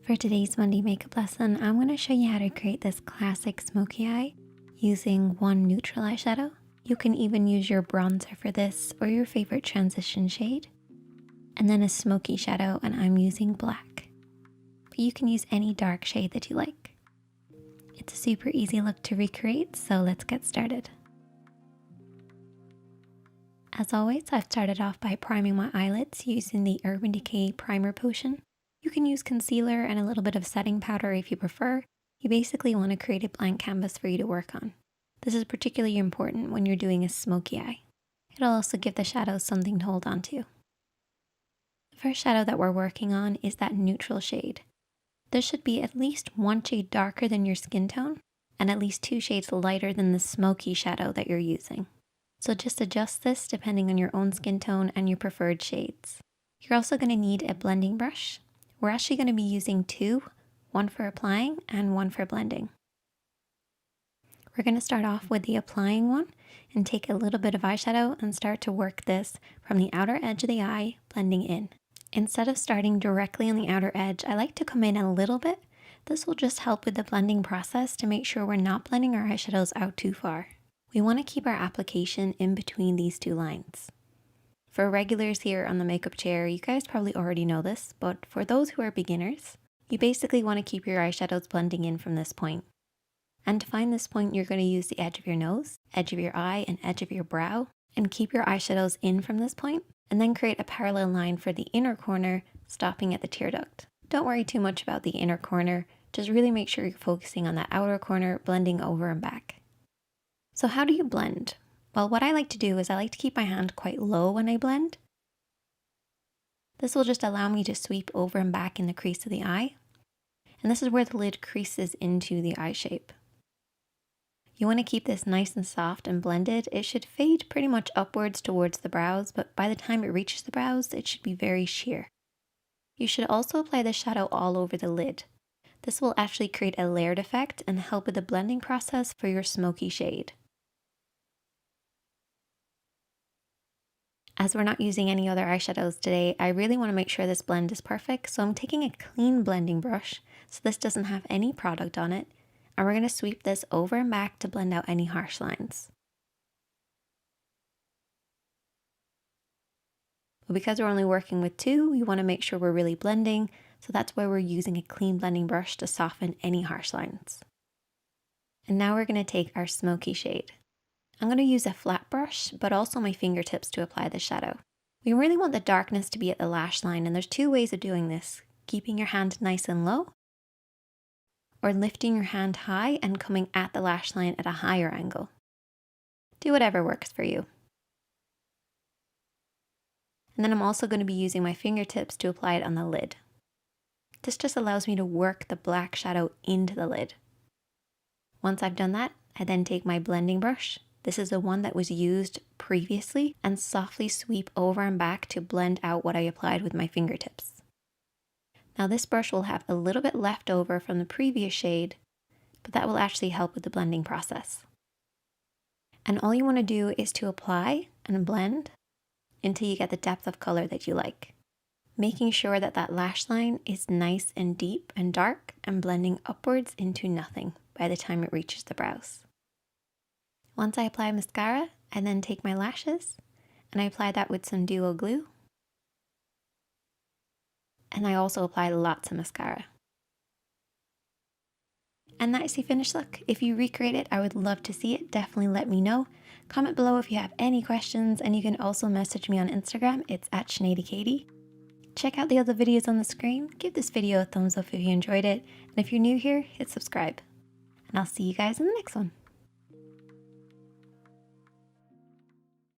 For today's Monday makeup lesson, I'm going to show you how to create this classic smoky eye using one neutral eyeshadow. You can even use your bronzer for this or your favorite transition shade. And then a smoky shadow, and I'm using black. But you can use any dark shade that you like. It's a super easy look to recreate, so let's get started. As always, I've started off by priming my eyelids using the Urban Decay Primer Potion. You can use concealer and a little bit of setting powder if you prefer. You basically want to create a blank canvas for you to work on. This is particularly important when you're doing a smoky eye. It'll also give the shadows something to hold on to. The first shadow that we're working on is that neutral shade. This should be at least one shade darker than your skin tone and at least 2 shades lighter than the smoky shadow that you're using. So just adjust this depending on your own skin tone and your preferred shades. You're also going to need a blending brush. We're actually going to be using 2, one for applying and one for blending. We're going to start off with the applying one and take a little bit of eyeshadow and start to work this from the outer edge of the eye, blending in. Instead of starting directly on the outer edge, I like to come in a little bit. This will just help with the blending process to make sure we're not blending our eyeshadows out too far. We want to keep our application in between these 2 lines. For regulars here on the makeup chair, you guys probably already know this, but for those who are beginners, you basically want to keep your eyeshadows blending in from this point. And to find this point, you're going to use the edge of your nose, edge of your eye, and edge of your brow, and keep your eyeshadows in from this point, and then create a parallel line for the inner corner, stopping at the tear duct. Don't worry too much about the inner corner, just really make sure you're focusing on that outer corner, blending over and back. So how do you blend? Well, what I like to do is I like to keep my hand quite low when I blend. This will just allow me to sweep over and back in the crease of the eye. And this is where the lid creases into the eye shape. You want to keep this nice and soft and blended. It should fade pretty much upwards towards the brows, but by the time it reaches the brows, it should be very sheer. You should also apply the shadow all over the lid. This will actually create a layered effect and help with the blending process for your smoky shade. As we're not using any other eyeshadows today, I really want to make sure this blend is perfect, so I'm taking a clean blending brush, so this doesn't have any product on it, and we're going to sweep this over and back to blend out any harsh lines. But because we're only working with 2, we want to make sure we're really blending, so that's why we're using a clean blending brush to soften any harsh lines. And now we're going to take our smoky shade. I'm going to use a flat brush, but also my fingertips to apply the shadow. We really want the darkness to be at the lash line, and there's 2 ways of doing this. Keeping your hand nice and low, or lifting your hand high and coming at the lash line at a higher angle. Do whatever works for you. And then I'm also going to be using my fingertips to apply it on the lid. This just allows me to work the black shadow into the lid. Once I've done that, I then take my blending brush. This is the one that was used previously, and softly sweep over and back to blend out what I applied with my fingertips. Now this brush will have a little bit left over from the previous shade, but that will actually help with the blending process. And all you want to do is to apply and blend until you get the depth of color that you like, making sure that that lash line is nice and deep and dark and blending upwards into nothing by the time it reaches the brows. Once I apply mascara, I then take my lashes and I apply that with some duo glue. And I also apply lots of mascara. And that's the finished look. If you recreate it, I would love to see it. Definitely let me know. Comment below if you have any questions, and you can also message me on Instagram. It's @ShaneadyKatie. Check out the other videos on the screen. Give this video a thumbs up if you enjoyed it. And if you're new here, hit subscribe. And I'll see you guys in the next one.